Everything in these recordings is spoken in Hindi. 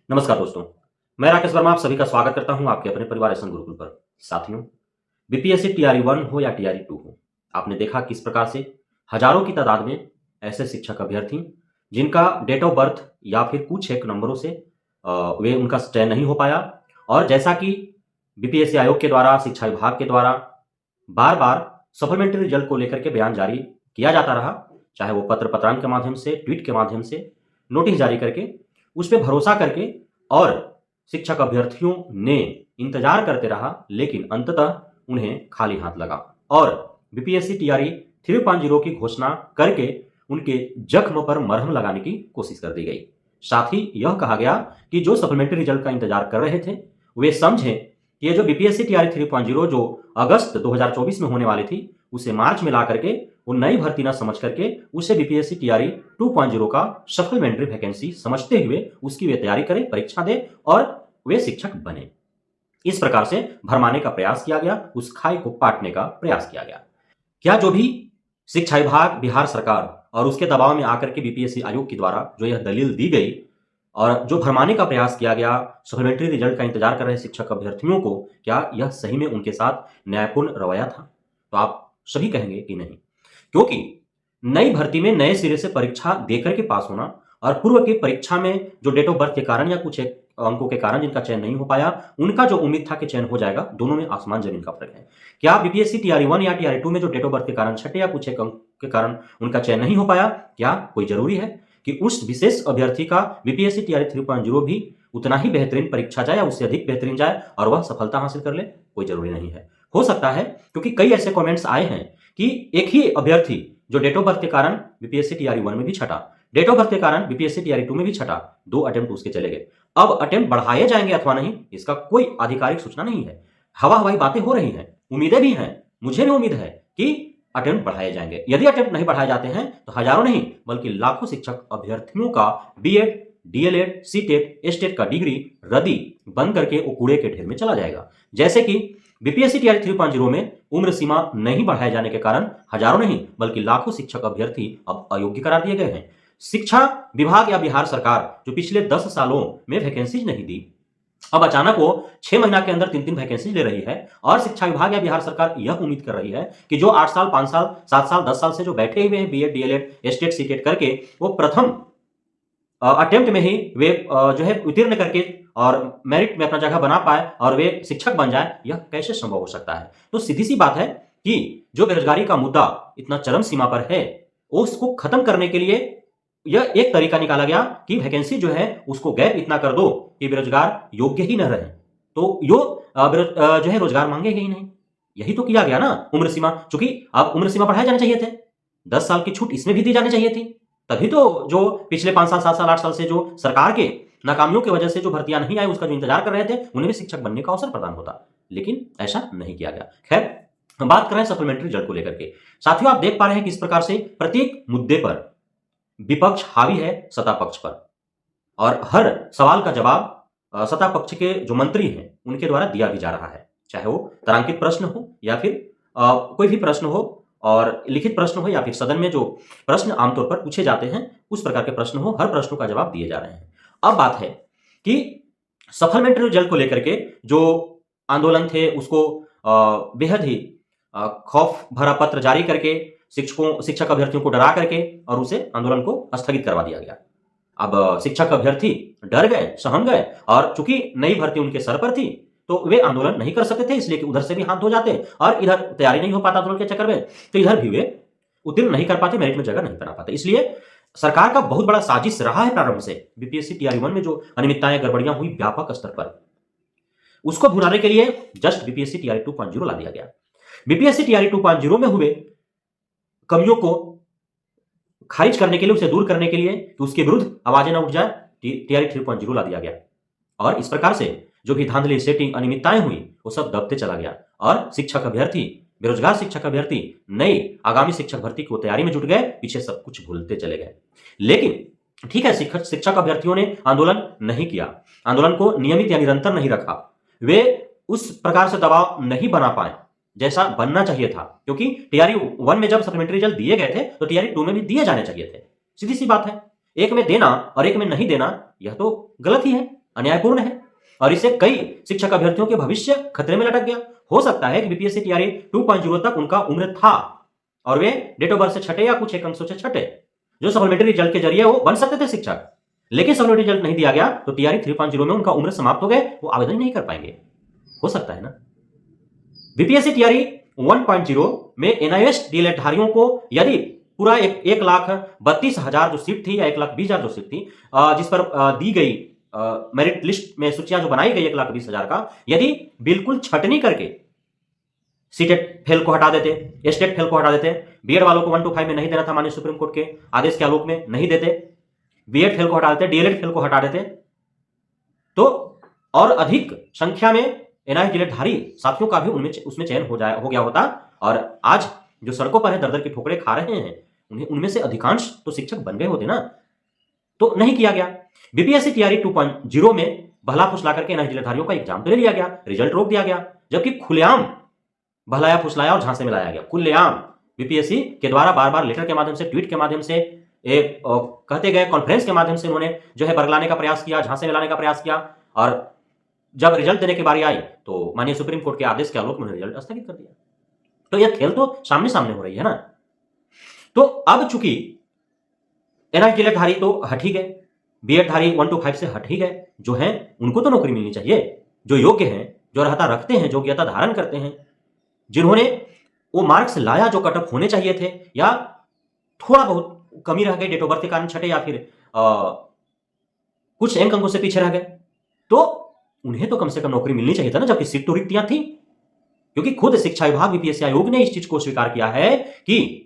नमस्कार दोस्तों, मैं राकेश वर्मा आप सभी का स्वागत करता हूं आपके अपने परिवार एसएन गुरुकुल पर। साथियों, बीपीएससी टीआरई 1 हो या टीआरई 2 हो, आपने देखा किस प्रकार से हजारों की तादाद में ऐसे शिक्षक अभ्यर्थी जिनका डेट ऑफ बर्थ या फिर कुछ एक नंबरों से वे उनका चयन नहीं हो पाया और जैसा कि बीपीएससी आयोग के द्वारा, शिक्षा विभाग के द्वारा बार-बार सप्लीमेंट्री रिजल्ट को लेकर के बयान जारी किया जाता रहा, चाहे वो पत्र-पत्रांत के माध्यम से, ट्वीट के माध्यम से, नोटिस जारी करके, उस पे भरोसा करके और शिक्षक अभ्यर्थियों ने इंतजार करते रहा, लेकिन अंततः उन्हें खाली हाथ लगा और बीपीएससी टीआरई 3.0 की घोषणा करके उनके जख्म पर मरहम लगाने की कोशिश कर दी गई। साथ ही यह कहा गया कि जो सप्लीमेंट्री रिजल्ट का इंतजार कर रहे थे, वे समझें कि ये जो बीपीएससी टीआरई 3.0 जो अगस्त 2024 में होने वाली थी, उसे मार्च में ला करके वो नई भर्ती ना समझ करके उसे बीपीएससी टीआरई 2.0 का सप्लीमेंट्री वैकेंसी समझते हुए उसकी वे तैयारी करें, परीक्षा दें और वे शिक्षक बने। इस प्रकार से भरमाने का प्रयास किया गया, उस खाई को पाटने का प्रयास किया गया। क्या जो भी शिक्षा विभाग, बिहार सरकार और उसके दबाव में आकर के बीपीएससी आयोग के द्वारा जो यह दलील दी गई और जो भरमाने का प्रयास किया गया, सप्लीमेंट्री रिजल्ट का इंतजार कर रहे शिक्षक अभ्यर्थियों को, क्या यह सही में उनके साथ न्यायपूर्ण रवैया था? तो आप सभी कहेंगे कि नहीं, क्योंकि नई भर्ती में नए सिरे से परीक्षा देकर के पास होना और पूर्व की परीक्षा में जो डेट ऑफ बर्थ के कारण या कुछ एक अंकों के कारण जिनका चयन नहीं हो पाया, उनका जो उम्मीद था कि चयन हो जाएगा, दोनों में आसमान जमीन का फर्क है। क्या बीपीएससी टीआरई 1 या टीआरई 2 में जो डेट ऑफ बर्थ के कारण छठे या कुछ एक अंक के कारण उनका चयन नहीं हो पाया, क्या कोई जरूरी है कि उस विशेष अभ्यर्थी का बीपीएससी टीआरई 3.0 भी उतना ही बेहतरीन परीक्षा जाए या उससे अधिक बेहतरीन जाए और वह सफलता हासिल कर ले? कोई जरूरी नहीं है। हो सकता है, क्योंकि कई ऐसे कमेंट्स आए हैं कि एक ही अभ्यर्थी जो डेट ऑफ बर्थ के कारण बीपीएससी टीआरई 1 में भी छठा, डेट ऑफ बर्थ के कारण बीपीएससी टीआरई 2 में भी छठा, 2 अटेम्प्ट उसके चले गए। अब अटेम्प्ट बढ़ाए जाएंगे अथवा नहीं, इसका कोई आधिकारिक सूचना नहीं है। हवा-हवाई बातें हो रही हैं, उम्मीदें भी हैं। मुझे भी उम्मीद है कि अटेम्प्ट बढ़ाए जाएंगे। यदि अटेम्प्ट नहीं बढ़ाए जाते हैं तो हजारों नहीं बल्कि लाखों शिक्षक अभ्यर्थियों का बीएड, डीएलएड, सीटेट, एसटेट का डिग्री रद्दी बन करके वो कूड़े के ढेर में चला जाएगा। जैसे कि बीपीएससी टीआरई 3.0 में उम्र सीमा नहीं बढ़ाए जाने के कारण हजारों नहीं बल्कि लाखों शिक्षक अभ्यर्थी अब अयोग्य करार दिए गए हैं। शिक्षा विभाग या बिहार सरकार जो पिछले 10 सालों में वैकेंसीज नहीं दी, अब अचानक वो 6 महीना के अंदर 3-3 वैकेंसी ले रही है और शिक्षा विभाग या बिहार सरकार यह उम्मीद कर रही है कि जो 8 साल, 5 साल, 7 साल, 10 साल से जो बैठे हुए हैं बीएड, डीएलएड, एसटेट, सीटेट करके वो प्रथम अटेम्प्ट में ही वे जो है उत्तीर्ण करके और मेरिट में अपना जगह बना पाए और वे शिक्षक बन जाए, यह कैसे संभव हो सकता है? तो सीधी सी बात है कि जो बेरोजगारी का मुद्दा इतना चरम सीमा पर है, उसको खत्म करने के लिए यह एक तरीका निकाला गया कि वैकेंसी जो है उसको गैप इतना कर दो कि बेरोजगार योग्य ही न रहे, तो जो है रोजगार मांगेंगे ही नहीं। यही तो किया गया ना उम्र सीमा, चूंकि अब उम्र सीमा बढ़ाए जाने चाहिए थे, 10 साल की छूट इसमें भी दी जानी चाहिए थी, तभी तो जो पिछले 5 साल, 7 साल, 8 साल से जो सरकार के नाकामियों की वजह से जो भर्तियां नहीं आई, उसका जो इंतजार कर रहे थे, उन्हें भी शिक्षक बनने का अवसर प्रदान होता, लेकिन ऐसा नहीं किया गया। खैर, हम बात कर रहे हैं सप्लीमेंट्री रिजल्ट को लेकर के। साथियों, आप देख पा रहे हैं किस प्रकार से प्रत्येक मुद्दे पर विपक्ष हावी है सत्ता पक्ष पर और हर सवाल का जवाब सत्ता पक्ष के जो मंत्री हैं उनके द्वारा दिया भी जा रहा है, चाहे वो तारांकित प्रश्न हो या फिर कोई भी प्रश्न हो और लिखित प्रश्न हो या फिर सदन में जो प्रश्न आमतौर पर पूछे जाते हैं उस प्रकार के प्रश्न हो, हर प्रश्नों का जवाब दिए जा रहे हैं। अब बात है कि सप्लीमेंट्री रिजल्ट को लेकर के जो आंदोलन थे उसको बेहद ही खौफ भरा पत्र जारी करके शिक्षक अभ्यर्थियों को डरा करके और उसे आंदोलन को स्थगित करवा दिया गया। अब शिक्षक अभ्यर्थी डर गए, सहम गए और चूंकि नई भर्ती उनके सर पर थी तो वे आंदोलन नहीं कर सकते थे, इसलिए कि उधर से भी हाथ धो जाते और इधर तैयारी नहीं हो पाता आंदोलन के चक्कर में, तो इधर भी वे उत्तीर्ण नहीं कर पाते, मेरिट में जगह नहीं बना पाते। इसलिए सरकार का बहुत बड़ा साजिश रहा है प्रारंभ से। बीपीएससी टीआरई 1 में जो अनियमितताएं, गड़बड़ियां हुई व्यापक स्तर पर, उसको भुनाने के लिए जस्ट बीपीएससी टीआरई 2.0 ला दिया गया। बीपीएससी टीआरई 2.0 में हुए कमियों को खारिज करने के लिए, उसे दूर करने के लिए कि उसके विरुद्ध आवाजें ना उठ जाए, टीआरई 3.0 ला दिया गया और इस प्रकार से जो भी धांधली, सेटिंग, अनियमितताएं हुई वो सब दबते चला गया और शिक्षक अभ्यर्थी, बेरोजगार शिक्षक अभ्यर्थी नई आगामी शिक्षक भर्ती को तैयारी में जुट गए, पीछे सब कुछ भूलते चले गए। लेकिन ठीक है, शिक्षक अभ्यर्थियों ने आंदोलन नहीं किया, आंदोलन को नियमित या निरंतर नहीं रखा, वे उस प्रकार से दबाव नहीं बना पाए जैसा बनना चाहिए था, क्योंकि टीआरई 1 में जब सप्लीमेंट्री रिजल्ट दिए गए थे तो टीआरई 2 में भी दिए जाने चाहिए थे। सीधी सी बात है, एक में देना और एक में नहीं देना यह तो गलत ही है, अन्यायपूर्ण है और इससे कई शिक्षक अभ्यर्थियों के भविष्य खतरे में लटक गया। हो सकता है कि बीपीएससी टीआरई 2.0 तक उनका उम्र था और वे डेट ऑफ बर्थ से छठे या कुछ एक अंशों से छठे, जो सप्लीमेंट्री रिजल्ट के जरिए वो बन सकते थे शिक्षक, लेकिन सप्लीमेंट्री रिजल्ट नहीं दिया गया तो टीआरई 3.0 में उनका उम्र समाप्त हो गए, वो आवेदन नहीं कर पाएंगे। हो सकता है ना। बीपीएससी टीआरई 1.0 में एनआईएस डीएलएड धारियों को यदि पूरा 1,32,000 जो सीट थी या 1,20,000 जो सीट थी जिस पर दी गई मेरिट लिस्ट में सूचियां जो बनाई गई 1,20,000 का, यदि बिल्कुल छटनी करके सीटेट फेल को हटा देते, एस्टेट फेल को हटा देते, बीएड वालों को 1 to 5 में नहीं देना था, माननीय सुप्रीम कोर्ट के आदेश के आलोक में नहीं देते, बीएड फेल को हटा देते, डीएलएड फेल को हटा देते, तो और अधिक संख्या में एनआईएस डीएलएड धारी साथियों का भी उसमें चयन हो गया होता और आज जो सड़कों पर है दर दर की ठोकरें खा रहे हैं उनमें से अधिकांश तो शिक्षक बन गए होते ना। तो नहीं किया गया। बीपीएससी टीआरई 2.0 में बहला फुसला करके एनआईएस डीएलएड धारियों का एग्जाम तो ले लिया गया, रिजल्ट रोक दिया गया, जबकि खुलेआम बहलाया फुसलाया और झांसे में लाया गया। खुलेआम बीपीएससी के द्वारा बार बार लेटर के माध्यम से, ट्वीट के माध्यम से, कहते गए कॉन्फ्रेंस के माध्यम से उन्होंने जो है बरगलाने का प्रयास किया, झांसे में लाने का प्रयास किया और जब रिजल्ट देने की बारी आई तो माननीय सुप्रीम कोर्ट के आदेश के आलोक में रिजल्ट स्थगित कर दिया। तो यह खेल तो सामने सामने हो रही है ना। तो अब चूंकि एनआईएस डीएलएड धारी तो हट ही गए, बीएड धारी 1 to 5 से हट ही गए, जो हैं उनको तो नौकरी मिलनी चाहिए, जो योग्य हैं, जो अर्हता रखते हैं, योग्यता धारण करते हैं, जिन्होंने वो मार्क्स लाया जो कटअप होने चाहिए थे या थोड़ा बहुत कमी रह गई डेट ऑफ बर्थ के कारण छठे या फिर कुछ अंकों से पीछे रह गए, तो उन्हें तो कम से कम नौकरी मिलनी चाहिए था ना, जबकि सीट तो रिक्तियां थी। क्योंकि खुद शिक्षा विभाग बीपीएससी आयोग ने इस चीज को स्वीकार किया है कि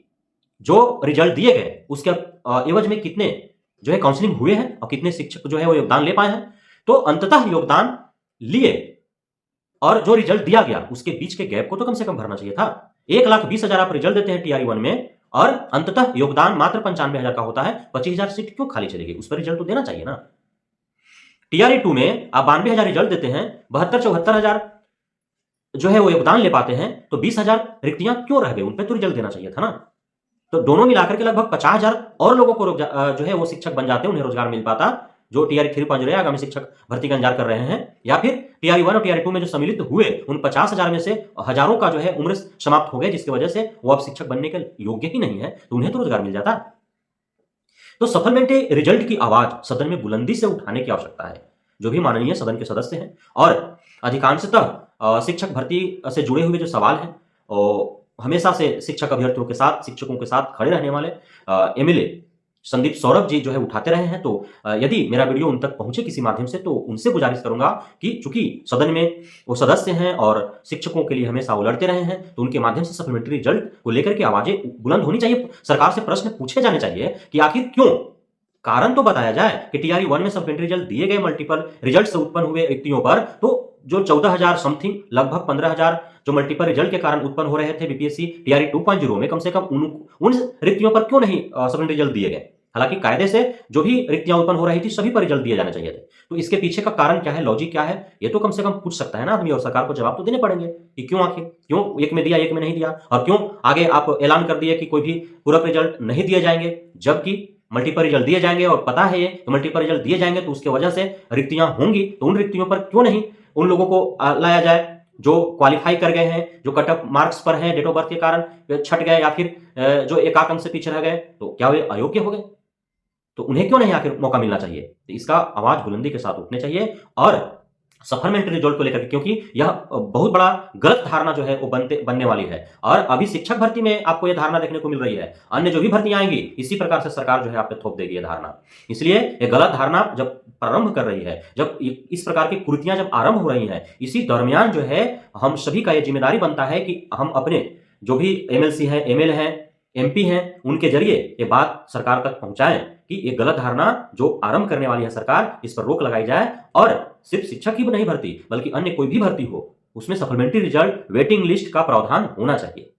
जो रिजल्ट दिए गए उसके एवज में कितने जो है काउंसलिंग हुए हैं और कितने शिक्षक जो है वो योगदान ले पाए हैं, तो अंततः योगदान लिए और जो रिजल्ट दिया गया उसके बीच के गैप को तो कम से कम भरना चाहिए था। 1,20,000 आप रिजल्ट देते हैं टीआरई 1 में और अंततः योगदान मात्र 95,000 का होता है, 25,000 सीट क्यों खाली चलेगी, उस पर रिजल्ट तो देना चाहिए ना। टीआरई 2 में आप 92,000 रिजल्ट देते हैं, 72-74,000 जो है वो योगदान ले पाते हैं, तो 20,000 रिक्तियां क्यों रह गई, उन पर तो रिजल्ट देना चाहिए था ना। तो दोनों मिलाकर के लगभग 50,000 और लोगों को जो है वो शिक्षक बन जाते, उन्हें रोजगार मिल पाता, जो टीआरई 3.0 आगामी शिक्षक भर्ती का इंतजार कर रहे हैं, या फिर टीआरई 1 और टीआरई 2 में जो सम्मिलित हुए उन 50,000 में से हजारों का जो है उम्र समाप्त हो गए, जिसकी वजह से वो अब शिक्षक बनने के योग्य ही नहीं है, तो उन्हें तो रोजगार मिल जाता। तो सप्लीमेंट्री रिजल्ट की आवाज सदन में बुलंदी से उठाने की आवश्यकता है। जो भी माननीय सदन के सदस्य हैं और अधिकांशतः शिक्षक भर्ती से जुड़े हुए जो सवाल हैं और हमेशा से शिक्षक अभ्यर्थियों के साथ, शिक्षकों के साथ खड़े रहने वाले एमएलए संदीप सौरभ जी जो है उठाते रहे हैं, तो यदि मेरा वीडियो उन तक पहुंचे किसी माध्यम से, तो उनसे गुजारिश करूंगा कि चूंकि सदन में वो सदस्य हैं और शिक्षकों के लिए हमेशा वो लड़ते रहे हैं, तो उनके माध्यम से सप्लीमेंट्री रिजल्ट को लेकर के आवाजें बुलंद होनी चाहिए, सरकार से प्रश्न पूछे जाने चाहिए कि आखिर क्यों, कारण तो बताया जाए कि टीआरई 1 में सप्लीमेंट्री रिजल्ट दिए गए मल्टीपल रिजल्ट से उत्पन्न हुए रिक्तियों पर, तो जो 14,000 समथिंग लगभग 15,000 जो मल्टीपल रिजल्ट के कारण उत्पन्न हो रहे थे बीपीएससी टीआरई 2.0 में, कम से कम उन रिक्तियों पर क्यों नहीं सप्लीमेंट्री रिजल्ट दिए गए। हालांकि कायदे से जो भी रिक्तियां उत्पन्न हो रही थी सभी पर रिजल्ट दिए जाने चाहिए थे, तो इसके पीछे का कारण क्या है, लॉजिक क्या है, ये तो कम से कम पूछ सकता है ना आदमी, और सरकार को जवाब तो देने पड़ेंगे कि क्यों, आखिर क्यों एक में दिया एक में नहीं दिया, और क्यों आगे आप ऐलान कर दिए कि कोई भी पूरक रिजल्ट नहीं दिए जाएंगे, जबकि मल्टीपल रिजल्ट दिए जाएंगे और पता है ये तो मल्टीपल रिजल्ट दिए जाएंगे तो उसके वजह से रिक्तियां होंगी, तो उन रिक्तियों पर क्यों नहीं उन लोगों को लाया जाए जो क्वालिफाई कर गए हैं, जो कट ऑफ मार्क्स पर हैं, डेट ऑफ बर्थ के कारण छट गए या फिर जो एक अंक से पीछे रह गए, तो क्या वे अयोग्य हो गए, तो उन्हें क्यों नहीं आखिर मौका मिलना चाहिए। तो इसका आवाज बुलंदी के साथ उठने चाहिए और सप्लीमेंट्री रिजल्ट को लेकर, क्योंकि यह बहुत बड़ा गलत धारणा जो है वो बनने वाली है, और अभी शिक्षक भर्ती में आपको यह धारणा देखने को मिल रही है, अन्य जो भी भर्तियां आएंगी इसी प्रकार से सरकार जो है आप पे थोप देगी ये धारणा। इसलिए ये गलत धारणा जब प्रारंभ कर रही है, जब इस प्रकार की कुरीतियां जब आरंभ हो रही हैं, इसी दरमियान जो है हम सभी का यह जिम्मेदारी बनता है कि हम अपने जो भी एमएलसी है, एमएलए हैं, एमपी हैं, उनके जरिए ये बात सरकार तक पहुंचाएं कि ये गलत धारणा जो आरंभ करने वाली है सरकार, इस पर रोक लगाई जाए, और सिर्फ शिक्षक ही नहीं भर्ती बल्कि अन्य कोई भी भर्ती हो उसमें सप्लीमेंट्री रिजल्ट वेटिंग लिस्ट का प्रावधान होना चाहिए।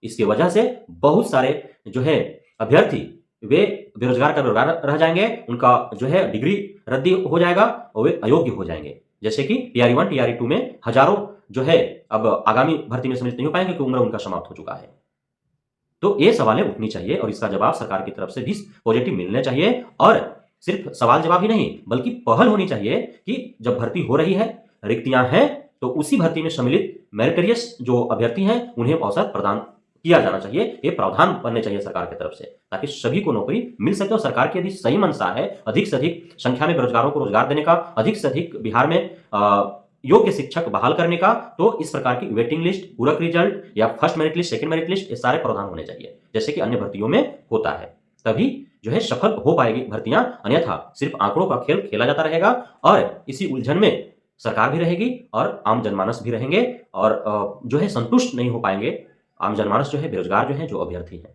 इसकी वजह से बहुत सारे जो है अभ्यर्थी वे बेरोजगार का बेरोजगार रह जाएंगे, उनका जो है डिग्री रद्दी हो जाएगा और वे अयोग्य हो जाएंगे, जैसे कि टीआरई 1 टीआरई 2 में हजारों जो है अब आगामी भर्ती में सम्मिलित नहीं हो पाएंगे क्योंकि उम्र उनका समाप्त हो चुका है। तो ये सवालें उठनी चाहिए और इसका जवाब सरकार की तरफ से भी पॉजिटिव मिलने चाहिए, और सिर्फ सवाल जवाब ही नहीं बल्कि पहल होनी चाहिए कि जब भर्ती हो रही है, रिक्तियां हैं, तो उसी भर्ती में सम्मिलित मेरिटोरियस जो अभ्यर्थी हैं उन्हें अवसर प्रदान किया जाना चाहिए। ये प्रावधान बनने चाहिए सरकार की तरफ से, ताकि सभी को नौकरी मिल सके। और सरकार की यदि सही मंशा है अधिक से अधिक संख्या में बेरोजगारों को रोजगार देने का, अधिक से अधिक बिहार में योग्य शिक्षक बहाल करने का, तो इस प्रकार की वेटिंग लिस्ट, पूरक रिजल्ट या first merit list, second merit list, ये सारे प्रावधान होने चाहिए जैसे कि अन्य भर्तियों में होता है। तभी जो है सफल हो पाएगी भर्तियां, अन्यथा सिर्फ आंकड़ों का खेल खेला जाता रहेगा और इसी उलझन में सरकार भी रहेगी और आम जनमानस भी रहेंगे और जो है संतुष्ट नहीं हो पाएंगे। आम जनमानस जो है, बेरोजगार जो है, जो अभ्यर्थी हैं,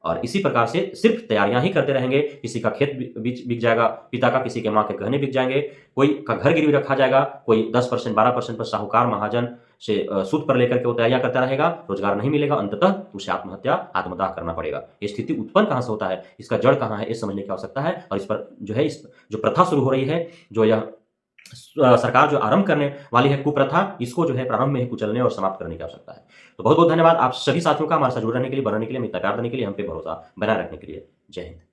और इसी प्रकार से सिर्फ तैयारियां ही करते रहेंगे। किसी का खेत बिक जाएगा पिता का, किसी के माँ के गहने बिक जाएंगे, कोई का घर गिरवी रखा जाएगा, कोई 10% 12% पर साहूकार महाजन से सूद पर लेकर के वो तैयारियां करता रहेगा, रोजगार नहीं मिलेगा, अंततः उसे आत्मदाह करना पड़ेगा। ये स्थिति उत्पन्न कहां से होता है, इसका जड़ कहां है, ये समझने की आवश्यकता है। और इस पर जो है, इस जो प्रथा शुरू हो रही है, जो यह सरकार जो आरंभ करने वाली है कुप्रथा, इसको जो है प्रारंभ में ही कुचलने और समाप्त करने की आवश्यकता है। तो बहुत बहुत धन्यवाद आप सभी साथियों का हमारे साथ जुड़ रहने के लिए, बनाने के लिए, मित्र प्यार देने के लिए, हम पे भरोसा बनाए रखने के लिए। जय हिंद।